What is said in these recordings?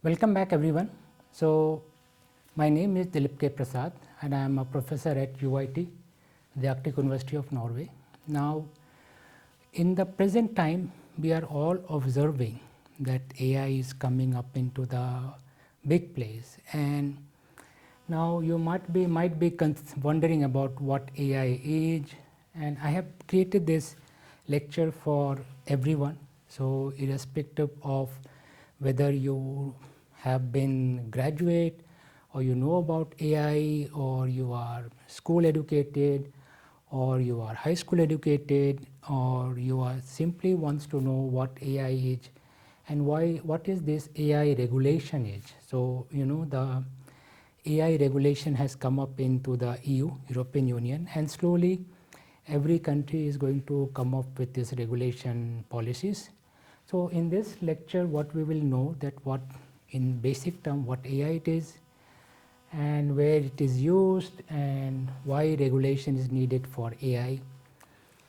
Welcome back everyone. So my name is Dilip K. Prasad and I am a professor at UIT, the Arctic University of Norway. Now in the present time we are all observing that AI is coming up into the big place, and now you might be wondering about what AI is, and I have created this lecture for everyone. So irrespective of whether you have been graduate or you know about AI, or you are school educated, or you are high school educated, or you are simply wants to know what AI is and what is this AI regulation is. So the AI regulation has come up into the EU, European Union, and slowly every country is going to come up with this regulation policies. So in this lecture what we will know that what in basic term what AI it is, and where it is used, and why regulation is needed for AI,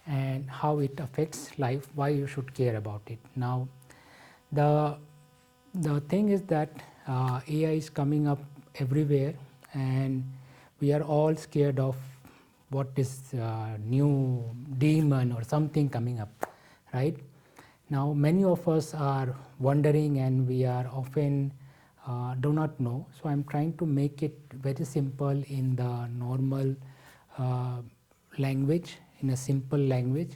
and how it affects life, why you should care about it. Now the thing is that AI is coming up everywhere, and we are all scared of what is new demon or something coming up, right? Now many of us are wondering, and we are often do not know. So I'm trying to make it very simple in the normal language, in a simple language,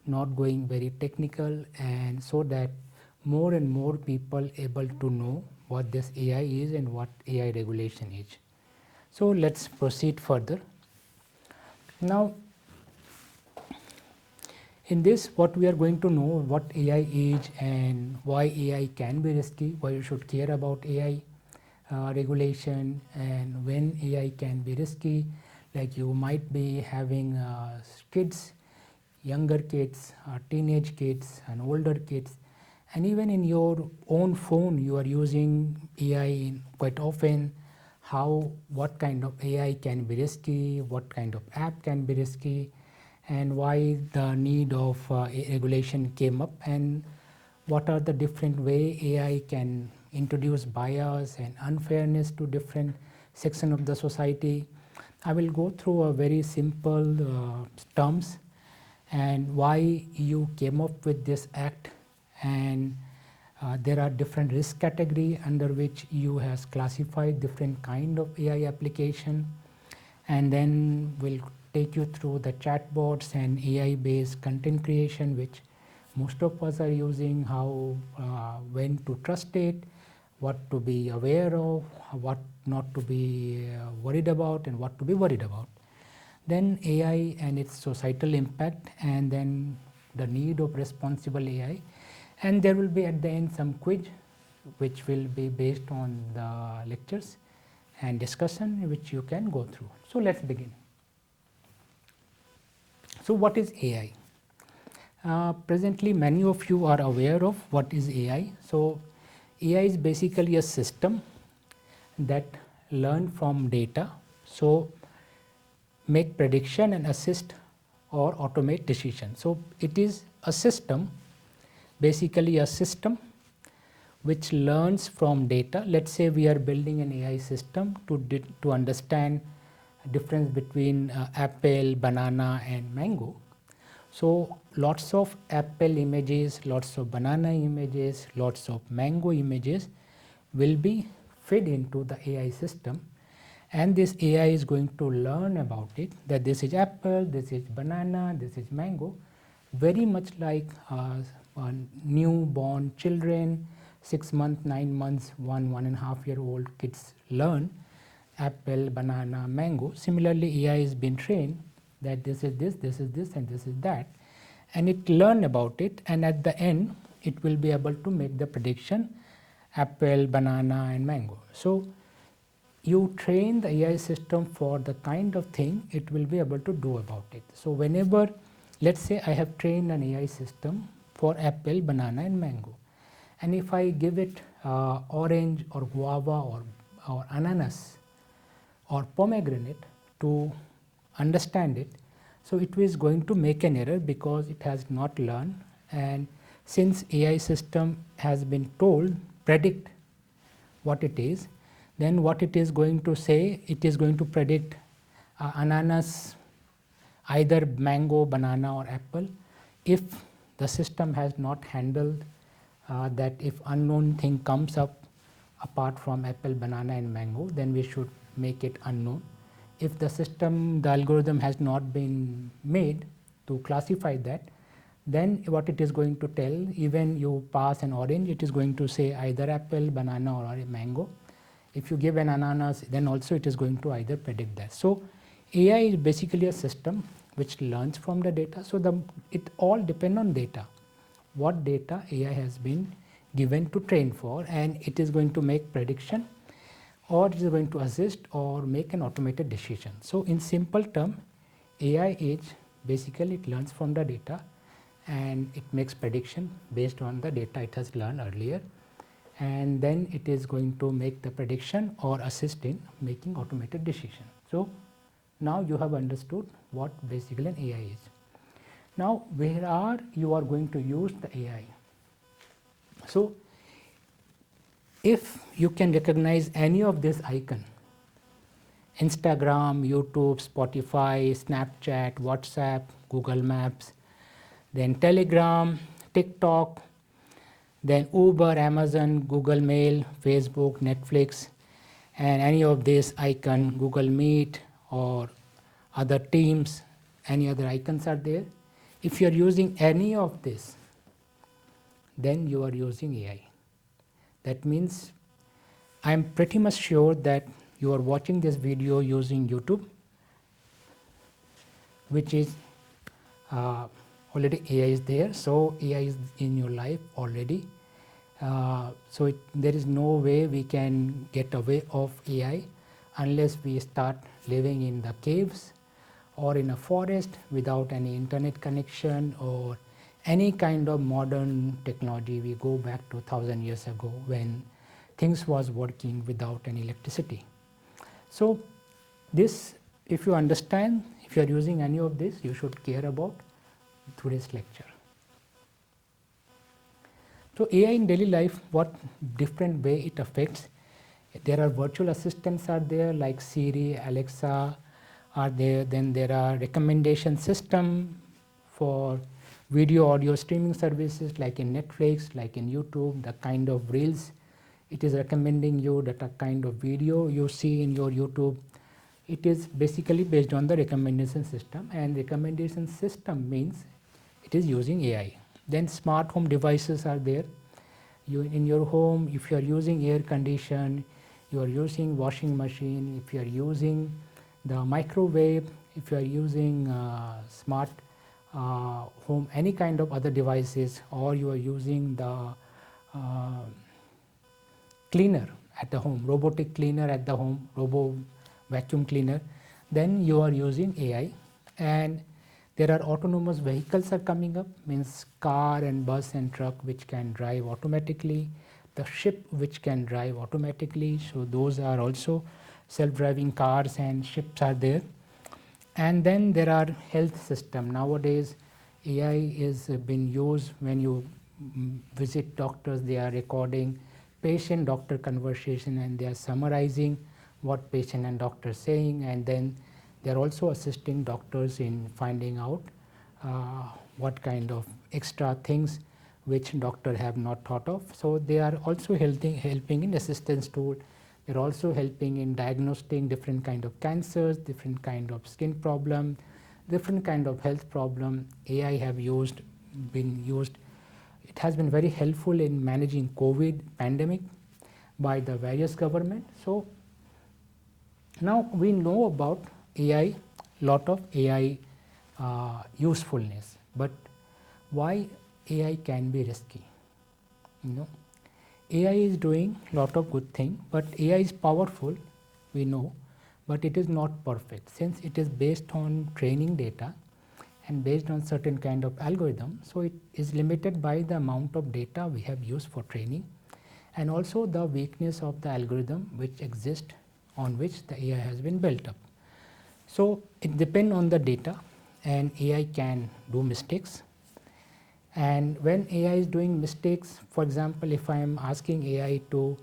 not going very technical, and so that more and more people able to know what this AI is and what AI regulation is. So let's proceed further. Now in this what we are going to know what AI is and why AI can be risky, why you should care about AI regulation, and when AI can be risky. Like you might be having kids, younger kids, teenage kids and older kids, and even in your own phone you are using AI quite often. What kind of AI can be risky, what kind of app can be risky, and why the need of regulation came up, and what are the different way AI can introduce bias and unfairness to different section of the society. I will go through a very simple terms, and why you came up with this act, and there are different risk category under which you has classified different kind of AI application, and then we'll take you through the chatbots and AI based content creation which most of us are using, how when to trust it, what to be aware of, what not to be worried about, and what to be worried about. Then AI and its societal impact, and then the need of responsible AI, and there will be at the end some quiz which will be based on the lectures and discussion which you can go through. So let's begin. So what is AI? Presently many of you are aware of what is AI. So AI is basically a system that learn from data, so make prediction and assist or automate decision. So it is a system, basically a system which learns from data. Let's say we are building an AI system to understand difference between apple, banana and mango. So lots of apple images, lots of banana images, lots of mango images will be fed into the AI system, and this AI is going to learn about it, that this is apple, this is banana, this is mango, very much like newborn children, 6 months, 9 months, 1.5 year old kids learn apple, banana, mango. Similarly AI has been trained that this is this is this and this is that, and it learn about it, and at the end it will be able to make the prediction apple, banana and mango. So you train the AI system for the kind of thing it will be able to do about it. So whenever, let's say I have trained an AI system for apple, banana and mango, and if I give it orange or guava or ananas or pomegranate to understand it, so it is going to make an error because it has not learned. And since AI system has been told predict what it is, then what it is going to say, it is going to predict ananas, either mango, banana or apple. If the system has not handled that if unknown thing comes up apart from apple, banana and mango, then we should make it unknown. If the system, the algorithm has not been made to classify that, then what it is going to tell, even you pass an orange, it is going to say either apple, banana or a mango. If you give an ananas, then also it is going to either predict that. So AI is basically a system which learns from the data. So it all depends on data. What data AI has been given to train for, and it is going to make prediction, or it is going to assist or make an automated decision. So in simple term, AI is basically it learns from the data and it makes prediction based on the data it has learned earlier, and then it is going to make the prediction or assist in making automated decision. So now you have understood what basically an AI is. Now where are you are going to use the AI? So if you can recognize any of this icon, Instagram, YouTube, Spotify, Snapchat, WhatsApp, Google Maps, then Telegram, TikTok, then Uber, Amazon, Google Mail, Facebook, Netflix, and any of this icon, Google Meet or other Teams, any other icons are there. If you are using any of this, then you are using AI. That means I am pretty much sure that you are watching this video using YouTube, which is already AI is there. So AI is in your life already. So there is no way we can get away of AI unless we start living in the caves or in a forest without any internet connection or any kind of modern technology. We go back to 1,000 years ago when things was working without any electricity. So this, if you understand, if you are using any of this, you should care about today's lecture. So AI in daily life, what different way it affects? There are virtual assistants are there like Siri, Alexa are there. Then there are recommendation system for video audio streaming services like in Netflix, like in YouTube, the kind of reels it is recommending you, that a kind of video you see in your YouTube. It is basically based on the recommendation system, and recommendation system means it is using AI. Then smart home devices are there. You in your home, if you are using air condition, you are using washing machine, if you are using the microwave, if you are using smart home, any kind of other devices, or you are using the cleaner at the home, robotic cleaner at the home, robo vacuum cleaner, then you are using AI. And there are autonomous vehicles are coming up, means car and bus and truck which can drive automatically, the ship which can drive automatically. So those are also self-driving cars and ships are there. And then there are health system. Nowadays AI is been used when you visit doctors, they are recording patient doctor conversation and they are summarizing what patient and doctor saying, and then they are also assisting doctors in finding out what kind of extra things which doctor have not thought of. So they are also helping in assistance tool. They are also helping in diagnosing different kind of cancers, different kind of skin problem, different kind of health problem. AI have been used. It has been very helpful in managing COVID pandemic by the various government. So now we know about AI, lot of AI usefulness, but why AI can be risky? AI is doing lot of good thing, but AI is powerful, we know, but it is not perfect since it is based on training data and based on certain kind of algorithm. So it is limited by the amount of data we have used for training, and also the weakness of the algorithm which exists on which the AI has been built up. So it depends on the data, and AI can do mistakes. And when AI is doing mistakes, for example, if I am asking AI to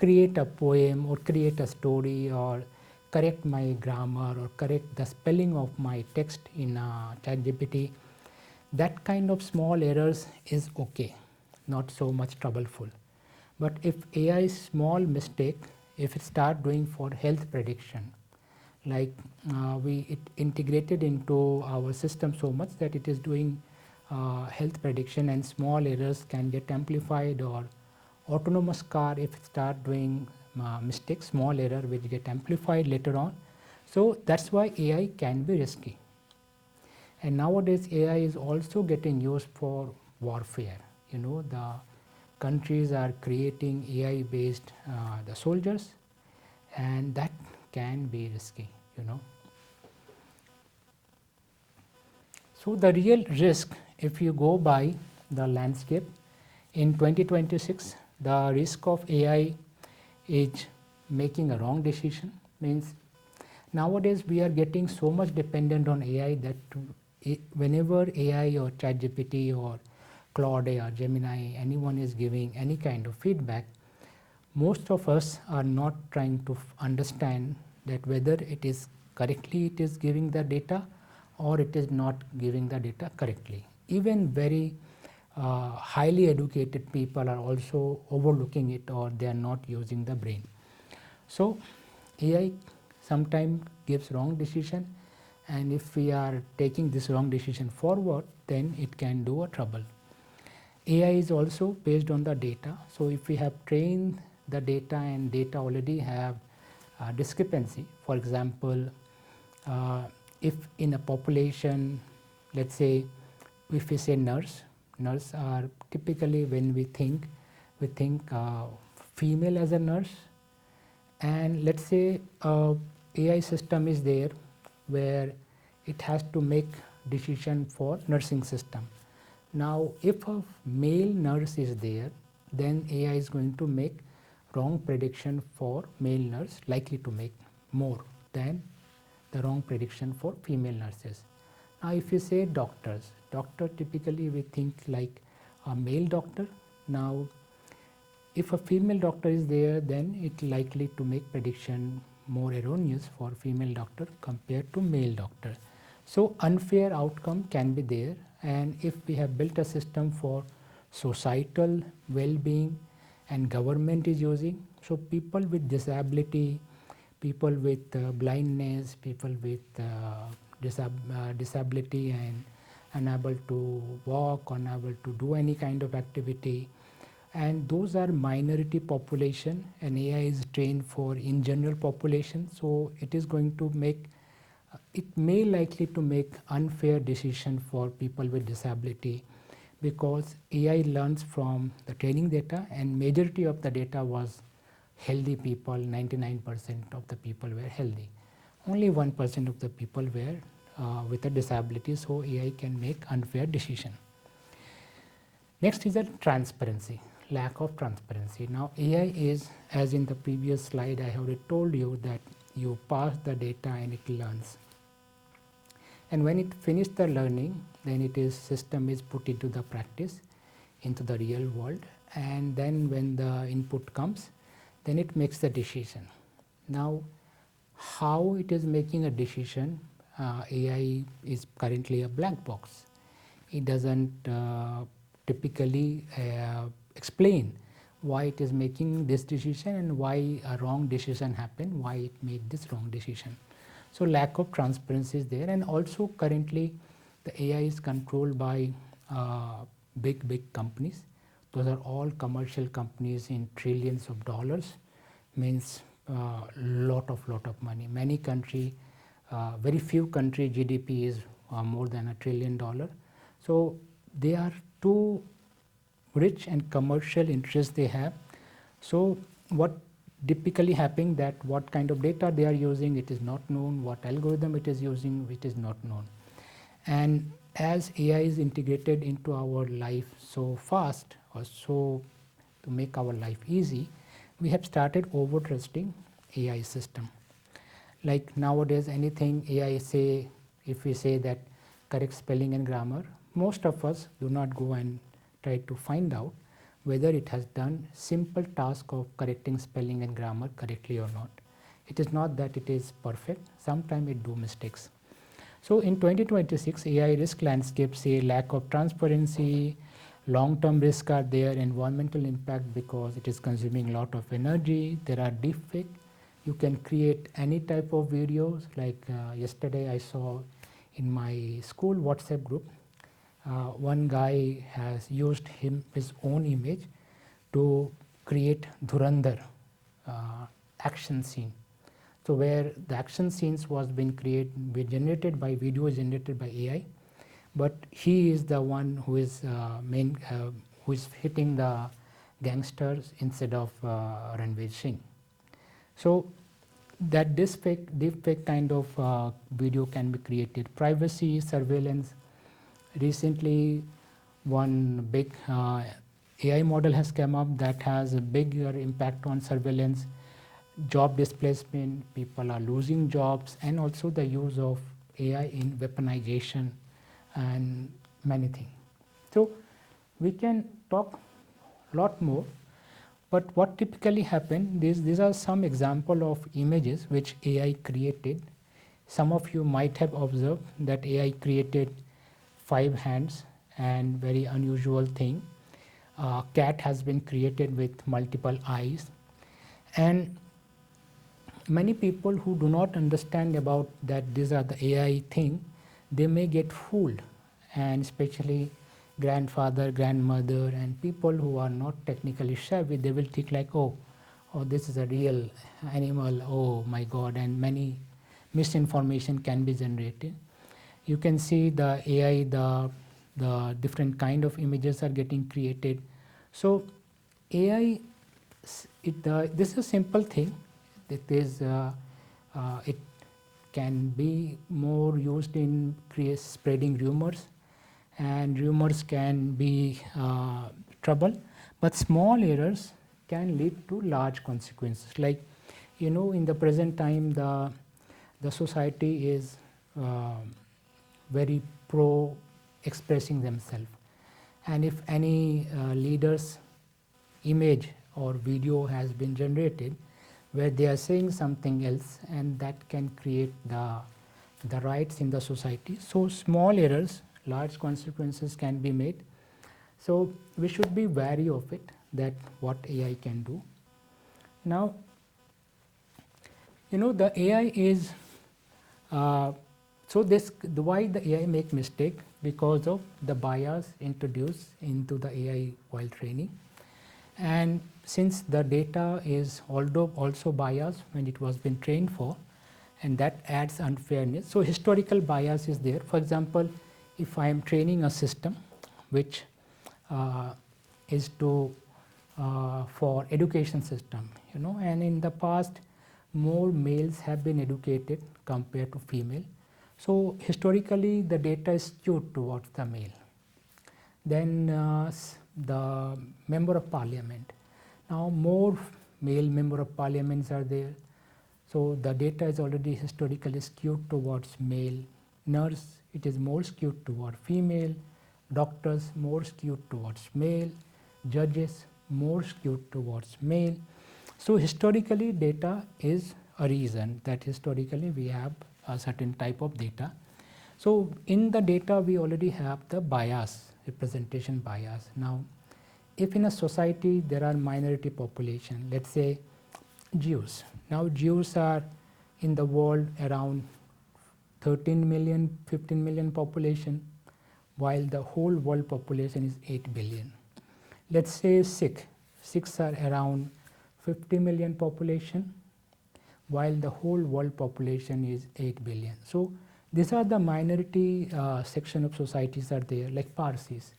create a poem or create a story or correct my grammar or correct the spelling of my text in ChatGPT, that kind of small errors is okay, not so much troubleful. But if AI small mistake, if it start doing for health prediction, like we it integrated into our system so much that it is doing health prediction, and small errors can get amplified, or autonomous car if it start doing mistakes, small error which get amplified later on. So that's why AI can be risky. And nowadays AI is also getting used for warfare. You know, the countries are creating AI based the soldiers, and that can be risky, you know. So the real risk, if you go by the landscape in 2026, the risk of AI is making a wrong decision. Means nowadays we are getting so much dependent on AI that whenever AI or ChatGPT or Claude or Gemini, anyone is giving any kind of feedback, most of us are not trying to understand that whether it is correctly it is giving the data or it is not giving the data correctly. Even very highly educated people are also overlooking it, or they are not using the brain. So AI sometimes gives wrong decision, and if we are taking this wrong decision forward, then it can do a trouble. AI is also based on the data. So if we have trained the data and data already have discrepancy, for example, if in a population, let's say if we say nurse are typically, when we think female as a nurse, and let's say AI system is there where it has to make decision for nursing system. Now if a male nurse is there, then AI is going to make wrong prediction for male nurse, likely to make more than the wrong prediction for female nurses. Now if you say doctors, doctor typically we think like a male doctor. Now if a female doctor is there, then it likely to make prediction more erroneous for female doctor compared to male doctor. So unfair outcome can be there, and if we have built a system for societal well-being and government is using, so people with disability, people with blindness, people with disability and unable to walk, unable to do any kind of activity, and those are minority population, and AI is trained for in general population. So it is going to make it may likely to make unfair decision for people with disability, because AI learns from the training data, and majority of the data was healthy people. 99% of the people were healthy, only 1% of the people were with a disability. So AI can make unfair decision. Next is the transparency, lack of transparency. Now AI is, as in the previous slide I have already told you, that you pass the data and it learns, and when it finishes the learning, then it is system is put into the practice, into the real world, and then when the input comes, then it makes the decision. Now how it is making a decision, AI is currently a black box. It doesn't typically explain why it is making this decision and why a wrong decision happened, why it made this wrong decision. So lack of transparency is there, and also currently the AI is controlled by big companies. Those are all commercial companies in trillions of dollars, means lot of money. Many country, very few country GDP is more than $1 trillion. So they are too rich and commercial interests they have. So what typically happening, that what kind of data they are using, it is not known. What algorithm it is using, it is not known. And as AI is integrated into our life so fast, or so to make our life easy, we have started over trusting AI system. Like nowadays anything AI say, if we say that correct spelling and grammar, most of us do not go and try to find out, whether it has done simple task of correcting spelling and grammar correctly or not. It is not that it is perfect, sometimes it do mistakes. So in 2026, AI risk landscape say lack of transparency, long-term risks are there, environmental impact because it is consuming a lot of energy, there are deepfake. You can create any type of videos, like yesterday I saw in my school WhatsApp group, one guy has used his own image to create Dhurandhar action scene. So where the action scenes was being generated by videos generated by AI, but he is the one who is who is hitting the gangsters instead of Ranveer Singh. So that this deepfake kind of video can be created. Privacy, surveillance. Recently, one big AI model has come up that has a bigger impact on surveillance, job displacement, people are losing jobs, and also the use of AI in weaponization and many things. So we can talk a lot more, but what typically happens, these are some example of images which AI created. Some of you might have observed that AI created 5 hands and very unusual thing. Cat has been created with multiple eyes, and many people who do not understand about that these are the AI thing, they may get fooled, and especially grandfather, grandmother, and people who are not technically savvy, they will think like, oh, this is a real animal, oh my God, and many misinformation can be generated. You can see the AI, the different kind of images are getting created. So AI, this is a simple thing. It can be more used in spreading rumors, and rumors can be trouble, but small errors can lead to large consequences. Like, in the present time, the society is very pro expressing themselves, and if any leader's image or video has been generated where they are saying something else, and that can create the riots in the society. So small errors, large consequences can be made. So we should be wary of it, that what AI can do. Now, the AI is why the AI make mistake, because of the bias introduced into the AI while training. And since the data is also biased when it was been trained for, and that adds unfairness. So historical bias is there. For example, if I am training a system which is for education system, and in the past more males have been educated compared to female. So historically the data is skewed towards the male. Then the member of parliament. Now more male member of parliaments are there. So the data is already historically skewed towards male. Nurse, it is more skewed toward female. Doctors, more skewed towards male. Judges, more skewed towards male. So historically data is a reason that historically we have a certain type of data. So in the data we already have the bias, representation bias. Now if in a society there are minority population, let's say Jews. Now Jews are in the world around 13 million, 15 million population, while the whole world population is 8 billion. Let's say Sikhs are around 50 million population, while the whole world population is 8 billion. So these are the minority section of societies are there, like Parsis.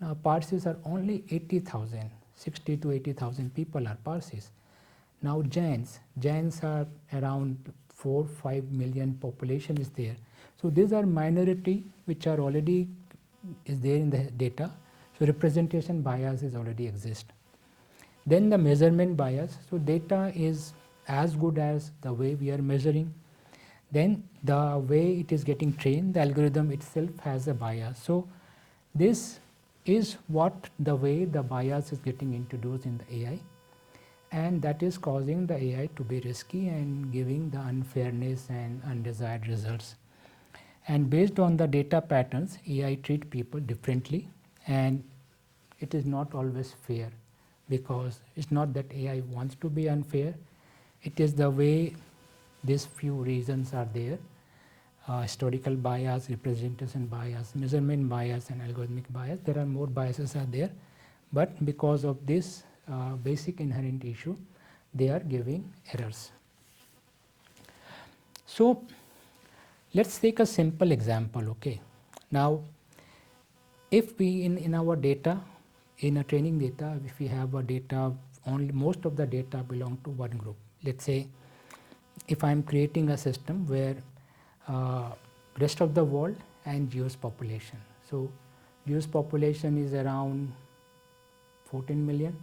Now Parsis are only 80,000, 60 to 80,000 people are Parsis. Now Jains are around 4-5 million population is there. So these are minority which are already is there in the data. So representation bias is already exist. Then the measurement bias. So data is as good as the way we are measuring. Then the way it is getting trained, the algorithm itself has a bias. So this is what the way the bias is getting introduced in the AI, and that is causing the AI to be risky and giving the unfairness and undesired results. And based on the data patterns, AI treat people differently, and it is not always fair, because it's not that AI wants to be unfair, it is the way these few reasons are there. Historical bias, representation bias, measurement bias, and algorithmic bias. There are more biases are there, but because of this basic inherent issue, they are giving errors. So let's take a simple example. Okay, now if we in our data, in a training data, if we have a data, only most of the data belong to one group. Let's say if I am creating a system where rest of the world and Jewish population. So Jewish population is around 14 million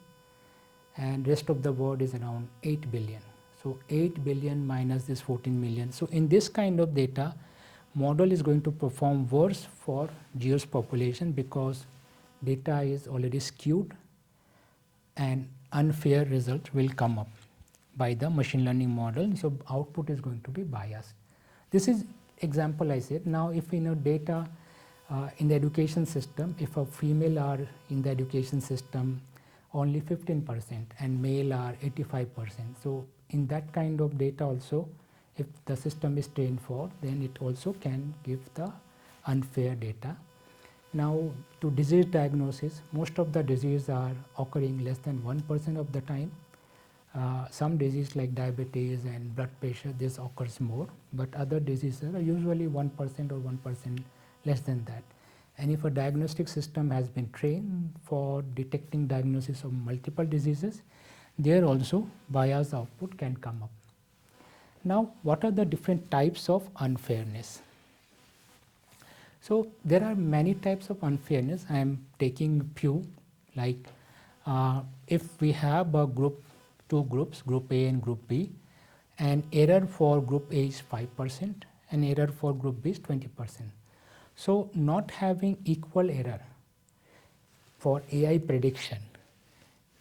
and rest of the world is around 8 billion. So 8 billion minus this 14 million. So in this kind of data, model is going to perform worse for Jewish population because data is already skewed and unfair results will come up by the machine learning model. So output is going to be biased. This is example I said. Now if in a data in the education system, if a female are in the education system only 15% and male are 85%. So in that kind of data also, if the system is trained for, then it also can give the unfair data. Now to disease diagnosis, most of the diseases are occurring less than 1% of the time. Some disease like diabetes and blood pressure, this occurs more, but other diseases are usually 1% or 1% less than that. And if a diagnostic system has been trained for detecting diagnosis of multiple diseases, there also bias output can come up. Now, what are the different types of unfairness? So there are many types of unfairness. I am taking few, like if we have a group, two groups, group A and group B, and error for group A is 5% and error for group B is 20%. So not having equal error for AI prediction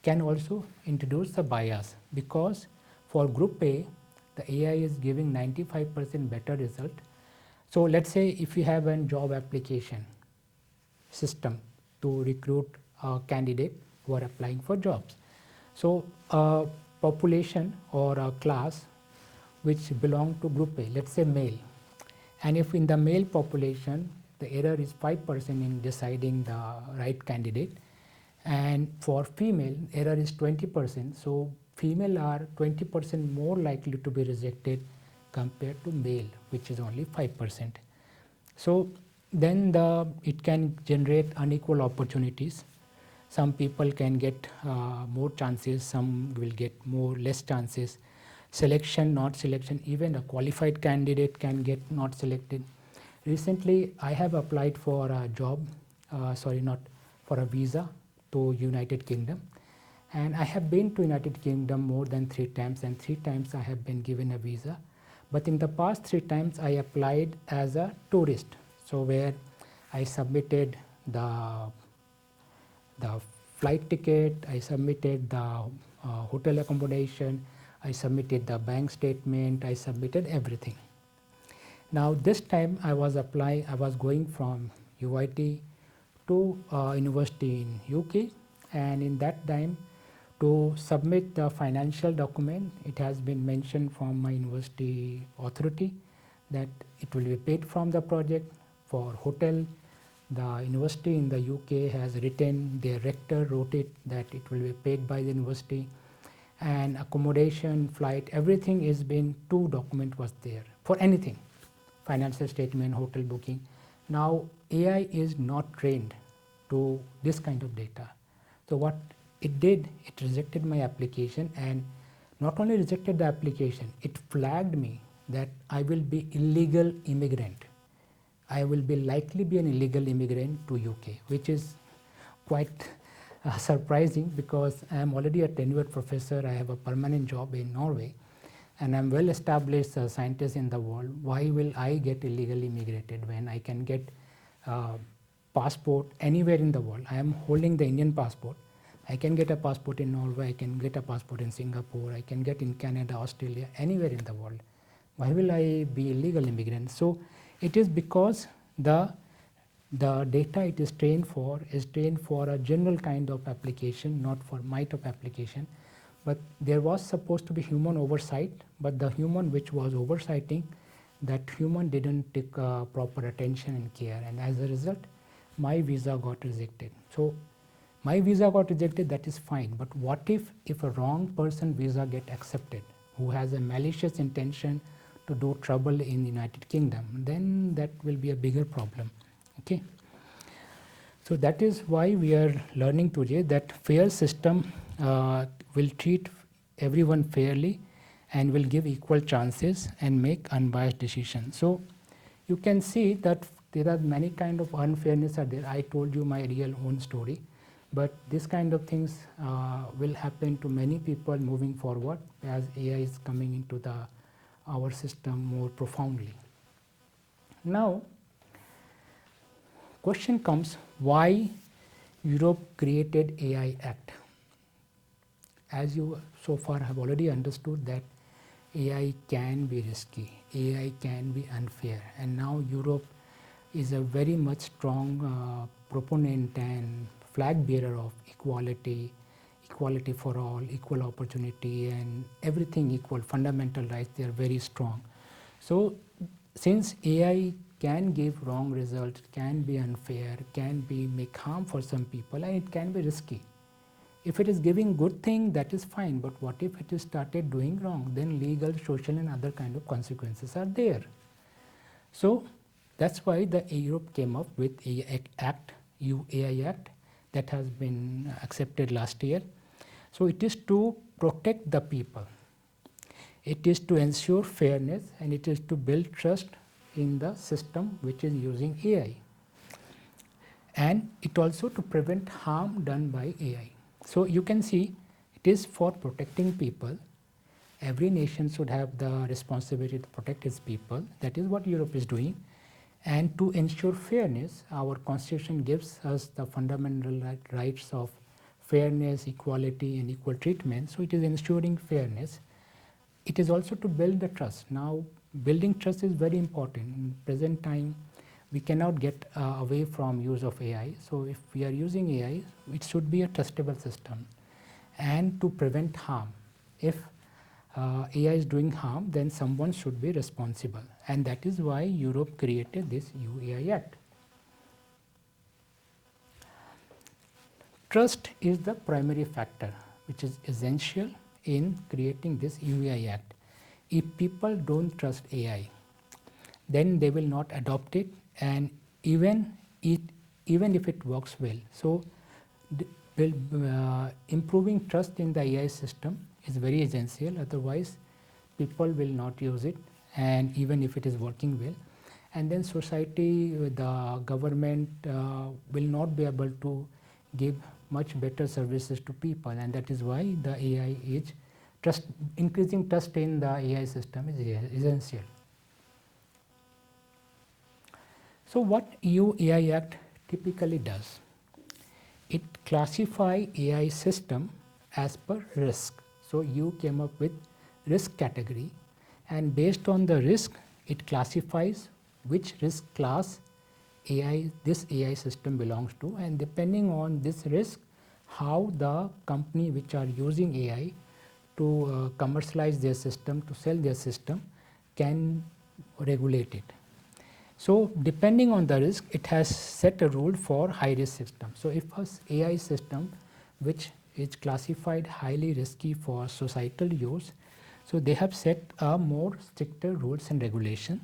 can also introduce a bias, because for group A, the AI is giving 95% better result. So let's say if you have a job application system to recruit a candidate who are applying for jobs. So a population or a class which belong to group A, let's say male, and if in the male population the error is 5% in deciding the right candidate, and for female error is 20%, so female are 20% more likely to be rejected compared to male, which is only 5%. So then it can generate unequal opportunities. Some people can get more chances, some will get less chances. Selection, not selection, even a qualified candidate can get not selected. Recently, I have applied for a job, not for a visa to United Kingdom. And I have been to United Kingdom more than 3 times, and 3 times I have been given a visa. But in the past 3 times I applied as a tourist. So where I submitted the flight ticket, I submitted the hotel accommodation, I submitted the bank statement, I submitted everything. Now this time I was going from UIT to university in UK, and in that time to submit the financial document, it has been mentioned from my university authority that it will be paid from the project. For hotel, the university in the UK has written, their rector wrote it that it will be paid by the university, and accommodation, flight, everything is been, 2 document was there for anything, financial statement, hotel booking. Now AI is not trained to this kind of data. So what it did, it rejected my application, and not only rejected the application, it flagged me that I will be illegal immigrant. I will be likely be an illegal immigrant to UK, which is quite surprising, because I am already a tenured professor, I have a permanent job in Norway, and I am well established scientist in the world. Why will I get illegally immigrated when I can get passport anywhere in the world. I am holding the Indian passport. I can get a passport in Norway, I can get a passport in Singapore, I can get in Canada, Australia, anywhere in the world. Why will I be illegal immigrant? So it is because the data it is trained for a general kind of application, not for my type application. But there was supposed to be human oversight, but the human which was oversighting, that human didn't take proper attention and care, and as a result my visa got rejected. So my visa got rejected, that is fine, but what if a wrong person visa get accepted, who has a malicious intention to do trouble in the United Kingdom, then that will be a bigger problem. Okay. So that is why we are learning today that fair system will treat everyone fairly and will give equal chances and make unbiased decisions. So you can see that there are many kind of unfairness are there. I told you my real own story, but this kind of things will happen to many people moving forward as AI is coming into our system more profoundly. Now, question comes, why Europe created AI Act? As you so far have already understood that AI can be risky, AI can be unfair, and now Europe is a very much strong proponent and flag bearer of equality, equality for all, equal opportunity, and everything equal, fundamental rights, they are very strong. So since AI can give wrong results, can be unfair, can be make harm for some people, and it can be risky. If it is giving good thing, that is fine, but what if it is started doing wrong? Then legal, social and other kind of consequences are there. So that's why the Europe came up with AI Act, EU-AI Act, that has been accepted last year. So it is to protect the people. It is to ensure fairness, and it is to build trust in the system which is using AI. And it also to prevent harm done by AI. So you can see it is for protecting people. Every nation should have the responsibility to protect its people. That is what Europe is doing. And to ensure fairness, our constitution gives us the fundamental rights of fairness, equality and equal treatment. So it is ensuring fairness. It is also to build the trust. Now building trust is very important. In present time, we cannot get away from use of AI. So if we are using AI, it should be a trustable system. And to prevent harm. If AI is doing harm, then someone should be responsible. And that is why Europe created this EU-AI Act. Trust is the primary factor which is essential in creating this EU-AI Act. If people don't trust AI, then they will not adopt it, and even if it works well. So improving trust in the AI system is very essential, otherwise people will not use it, and even if it is working well. And then society, the government will not be able to give much better services to people, and that is why the AI is increasing trust in the AI system is essential. So what EU-AI Act typically does? It classifies AI system as per risk. So you came up with risk category, and based on the risk, it classifies which risk class this AI system belongs to, and depending on this risk, how the company which are using AI to commercialize their system, to sell their system, can regulate it. So depending on the risk, it has set a rule for high risk system. So if an AI system which is classified highly risky for societal use, so they have set a more stricter rules and regulation.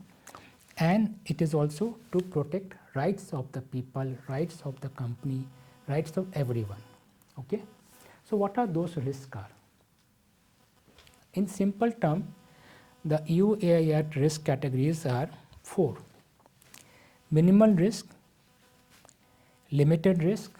And it is also to protect rights of the people, rights of the company, rights of everyone. Okay. So what are those risks are? In simple term, the EU-AI Act risk categories are 4. Minimal risk, limited risk,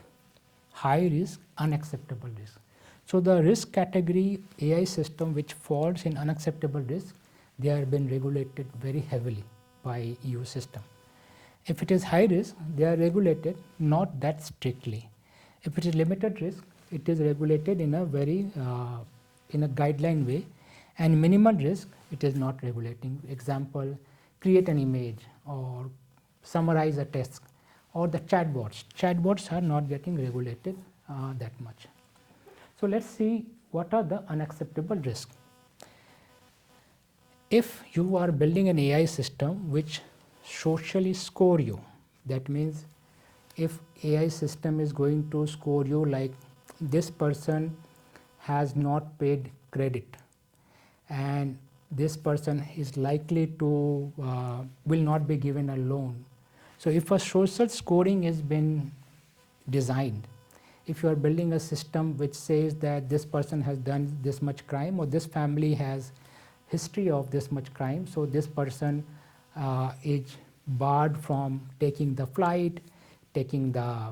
high risk, unacceptable risk. So the risk category AI system which falls in unacceptable risk, they have been regulated very heavily by EU system. If it is high risk, they are regulated not that strictly. If it is limited risk, it is regulated in a very in a guideline way, and minimal risk it is not regulating. Example, create an image or summarize a text, or the chatbots. Chatbots are not getting regulated that much. So let's see what are the unacceptable risks. If you are building an AI system which socially score you, that means if AI system is going to score you like this person has not paid credit and this person is likely to will not be given a loan. So if a social scoring has been designed, if you are building a system which says that this person has done this much crime or this family has history of this much crime, so this person is barred from taking the flight, taking the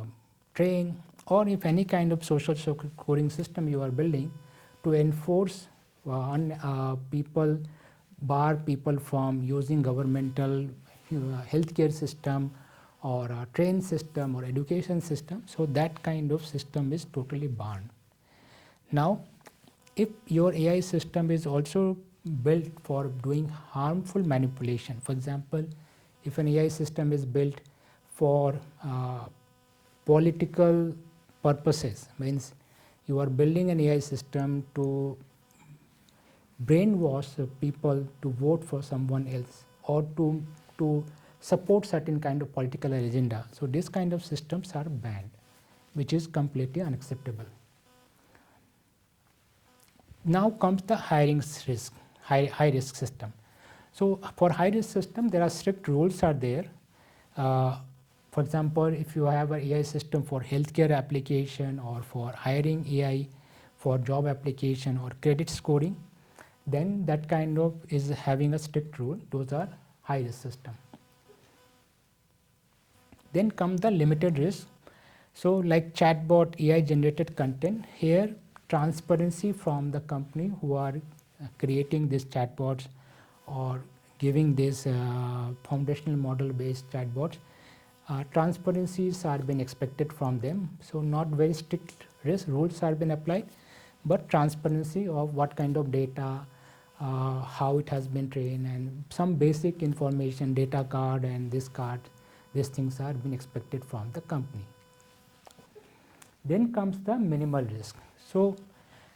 train, or if any kind of social scoring system you are building to enforce people, bar people from using governmental healthcare system or a train system or education system, so that kind of system is totally banned. Now, if your AI system is also built for doing harmful manipulation, for example, if an AI system is built for political purposes, means you are building an AI system to brainwash people to vote for someone else or to support certain kind of political agenda. So this kind of systems are banned, which is completely unacceptable. Now comes the hiring risk, high risk system. So for high risk system, there are strict rules are there. For example, if you have an AI system for healthcare application or for hiring AI for job application or credit scoring, then that kind of is having a strict rule. Those are high risk system. Then come the limited risk. So like chatbot AI generated content, here transparency from the company who are creating these chatbots or giving this foundational model based chatbots, transparencies are being expected from them. So not very strict risk rules are being applied, but transparency of what kind of data, how it has been trained, and some basic information, data card and this card, these things are being expected from the company. Then comes the minimal risk. So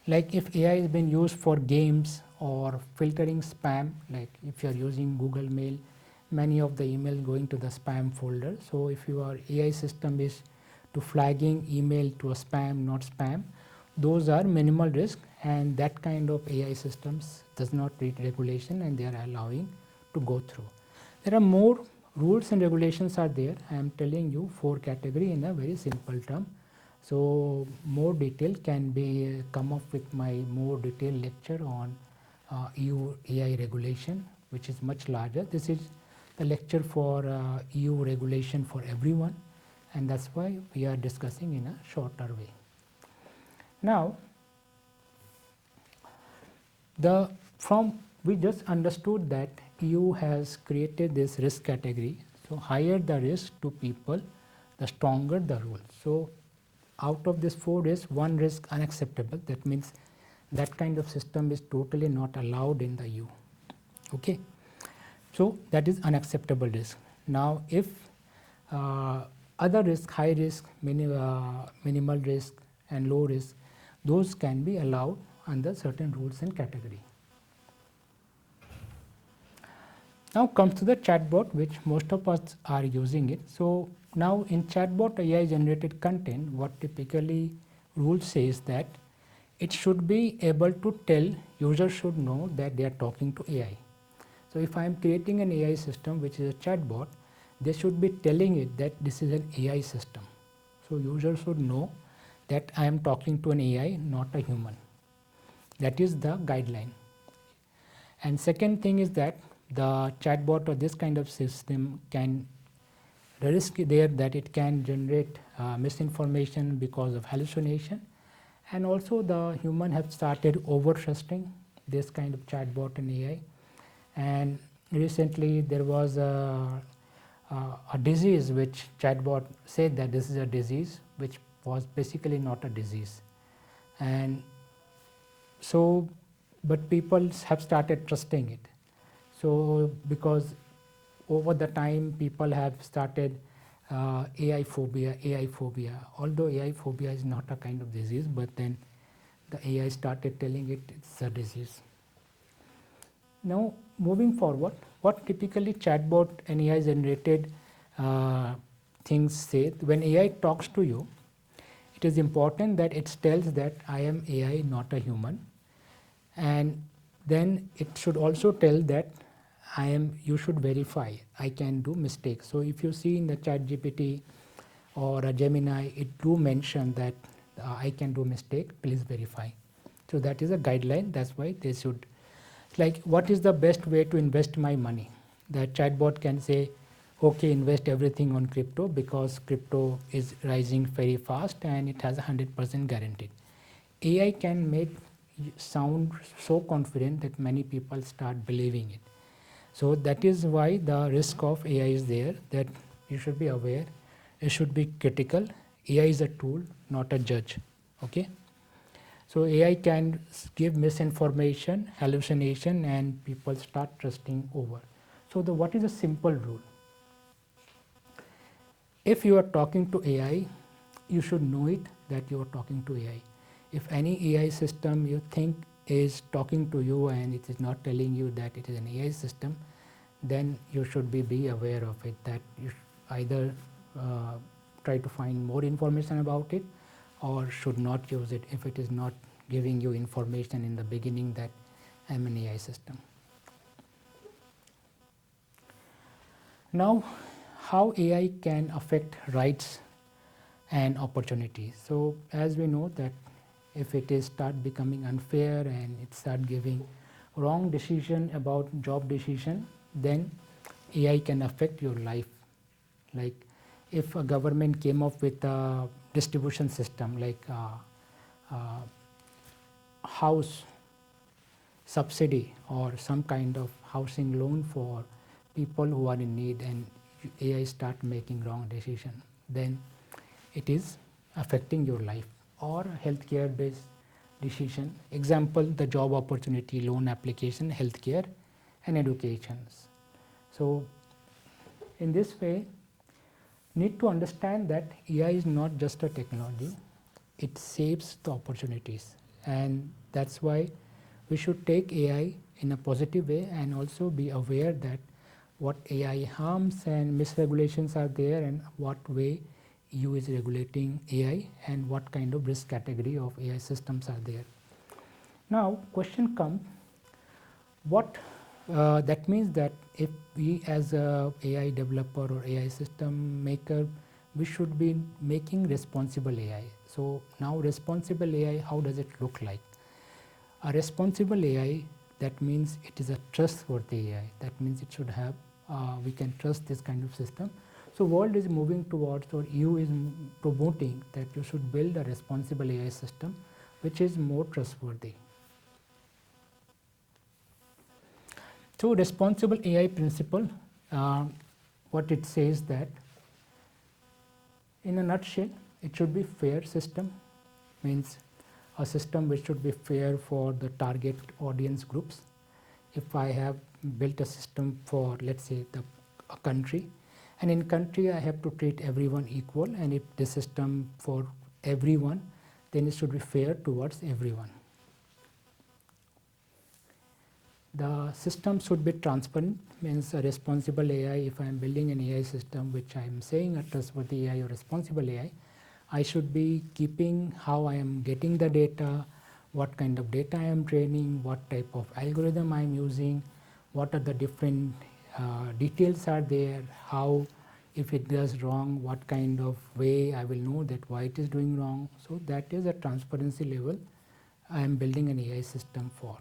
like if AI is being used for games or filtering spam, like if you are using Google Mail, many of the email going to the spam folder. So if your AI system is to flagging email to a spam, not spam, those are minimal risk, and that kind of AI systems does not need regulation and they are allowing to go through. There are more rules and regulations are there. I am telling you 4 category in a very simple term. So more detail can be come up with my more detailed lecture on EU AI regulation, which is much larger. This is the lecture for EU regulation for everyone, and that's why we are discussing in a shorter way. Now, we just understood that EU has created this risk category. So higher the risk to people, the stronger the rule. So out of this 4 risks, 1 risk unacceptable. That means that kind of system is totally not allowed in the EU. Okay, so that is unacceptable risk. Now, if other risk, high risk, minimal risk, and low risk, those can be allowed under certain rules and category. Now comes to the chatbot, which most of us are using it. So now in chatbot AI generated content, what typically rule says that it should be able to tell, user should know that they are talking to AI. So if I am creating an AI system which is a chatbot, they should be telling it that this is an AI system. So user should know that I am talking to an AI, not a human. That is the guideline. And second thing is that the chatbot or this kind of system can, the risk there that it can generate misinformation because of hallucination, and also the human have started over trusting this kind of chatbot and AI. And recently there was a a disease which chatbot said that this is a disease which was basically not a disease. And so, but people have started trusting it. So because over the time people have started AI phobia, although AI phobia is not a kind of disease, but then the AI started telling it it's a disease. Now moving forward, what typically chatbot and AI generated things say, when AI talks to you, it is important that it tells that I am AI, not a human, and then it should also tell that you should verify, I can do mistakes. So if you see in the ChatGPT or a Gemini, it do mention that I can do mistake, please verify. So that is a guideline, that's why they should, like, what is the best way to invest my money? The chatbot can say, okay, invest everything on crypto because crypto is rising very fast and it has 100% guaranteed. AI can make sound so confident that many people start believing it. So that is why the risk of AI is there, that you should be aware, you should be critical. AI is a tool, not a judge. Okay. So AI can give misinformation, hallucination, and people start trusting over. So what is a simple rule? If you are talking to AI, you should know it that you are talking to AI. If any AI system you think is talking to you and it is not telling you that it is an AI system, then you should be aware of it, that you either try to find more information about it or should not use it if it is not giving you information in the beginning that I am an AI system. Now, how AI can affect rights and opportunities. So as we know that if it is start becoming unfair and it start giving wrong decision about job decision, then AI can affect your life. Like if a government came up with a distribution system like house subsidy or some kind of housing loan for people who are in need, and AI start making wrong decision, then it is affecting your life. Or healthcare based decision, example the job opportunity loan application, healthcare and educations. So in this way, need to understand that AI is not just a technology, it saves the opportunities, and that's why we should take AI in a positive way and also be aware that what AI harms and misregulations are there and what way EU is regulating AI and what kind of risk category of AI systems are there. Now question comes, what that means that if we as a AI developer or AI system maker, we should be making responsible AI. So now responsible AI, how does it look like? A responsible AI, that means it is a trustworthy AI. That means it should have, we can trust this kind of system. So world is moving towards, or EU is promoting that you should build a responsible AI system which is more trustworthy. So responsible AI principle, what it says that in a nutshell, it should be fair system, means a system which should be fair for the target audience groups. If I have built a system for, let's say, a country, and in country I have to treat everyone equal, and if the system for everyone, then it should be fair towards everyone. The system should be transparent, means a responsible AI. If I am building an AI system which I am saying a trustworthy AI or responsible AI, I should be keeping how I am getting the data, what kind of data I am training, what type of algorithm I am using, what are the different details are there, how if it does wrong, what kind of way I will know that why it is doing wrong. So that is a transparency level I am building an AI system for.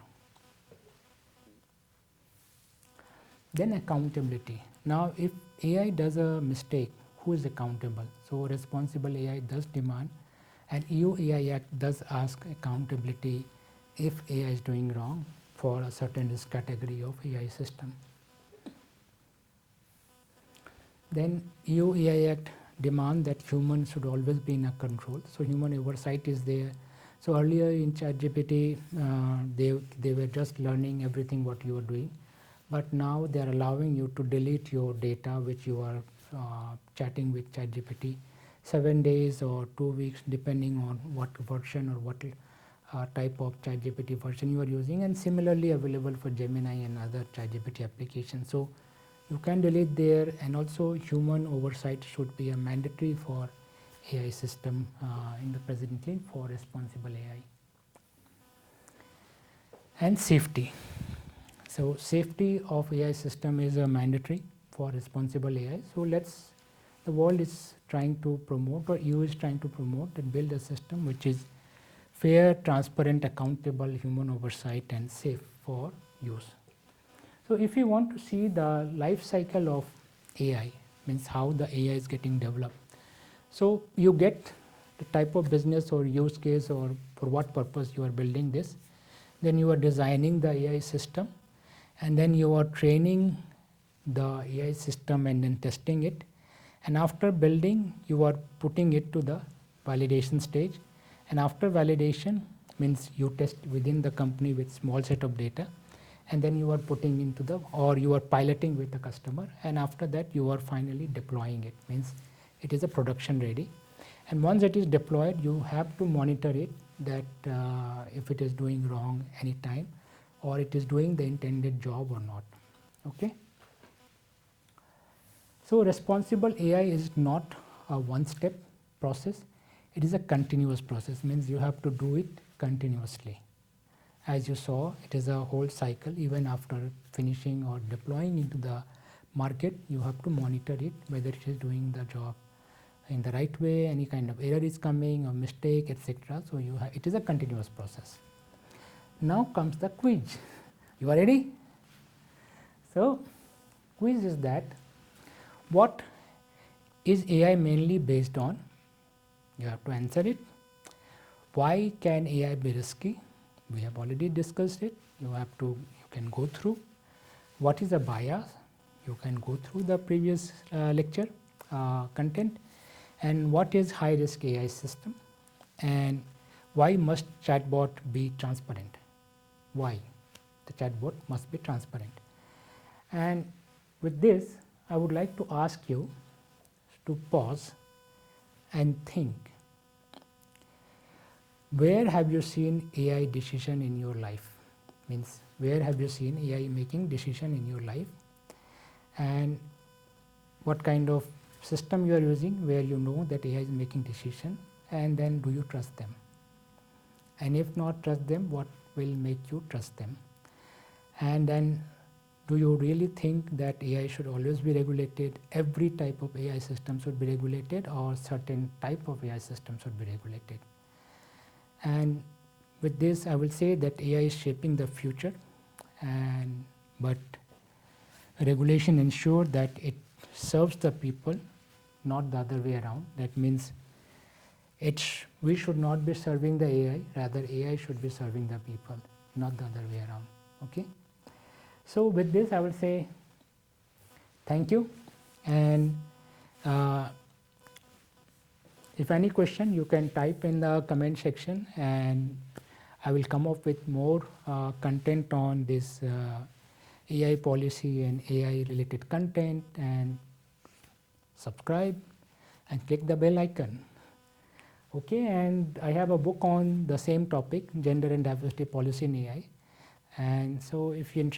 Then accountability. Now if AI does a mistake, who is accountable? So responsible AI does demand, and EU AI Act does ask accountability if AI is doing wrong for a certain risk category of AI system. Then EU AI Act demand that humans should always be in a control. So human oversight is there. So earlier in ChatGPT, they were just learning everything what you are doing, but now they are allowing you to delete your data which you are chatting with ChatGPT 7 days or 2 weeks depending on what version or what type of ChatGPT version you are using, and similarly available for Gemini and other ChatGPT applications. So you can delete there, and also human oversight should be a mandatory for AI system in the presently for responsible AI. And safety. So safety of AI system is a mandatory for responsible AI. So the world is trying to promote, or EU is trying to promote and build a system which is fair, transparent, accountable, human oversight, and safe for use. So if you want to see the life cycle of AI, means how the AI is getting developed. So you get the type of business or use case or for what purpose you are building this. Then you are designing the AI system, and then you are training the AI system and then testing it. And after building, you are putting it to the validation stage. And after validation means you test within the company with small set of data, and then you are putting into the, or you are piloting with the customer, and after that you are finally deploying it, means it is a production ready. And once it is deployed, you have to monitor it that if it is doing wrong anytime, or it is doing the intended job or not. Okay. So responsible AI is not a one-step process. It is a continuous process, means you have to do it continuously. As you saw, it is a whole cycle. Even after finishing or deploying into the market, you have to monitor it, whether it is doing the job in the right way, any kind of error is coming or mistake, etc. So it is a continuous process. Now comes the quiz. You are ready? So quiz is that, what is AI mainly based on? You have to answer it. Why can AI be risky? We have already discussed it. You can go through. What is a bias? You can go through the previous lecture content. And what is high risk AI system? And why must chatbot be transparent? Why the chatbot must be transparent? And with this, I would like to ask you to pause and think. Where have you seen AI decision in your life? Means where have you seen AI making decision in your life? And what kind of system you are using where you know that AI is making decision, and then do you trust them? And if not trust them, what will make you trust them? And then do you really think that AI should always be regulated? Every type of AI system should be regulated, or certain type of AI system should be regulated? And with this, I will say that AI is shaping the future, but regulation ensures that it serves the people, not the other way around. That means we should not be serving the AI, rather AI should be serving the people, not the other way around. Okay. So with this, I will say thank you, and if any question, you can type in the comment section, and I will come up with more content on this AI policy and AI related content, and subscribe and click the bell icon. Okay, and I have a book on the same topic, gender and diversity policy in AI. And so if you're interested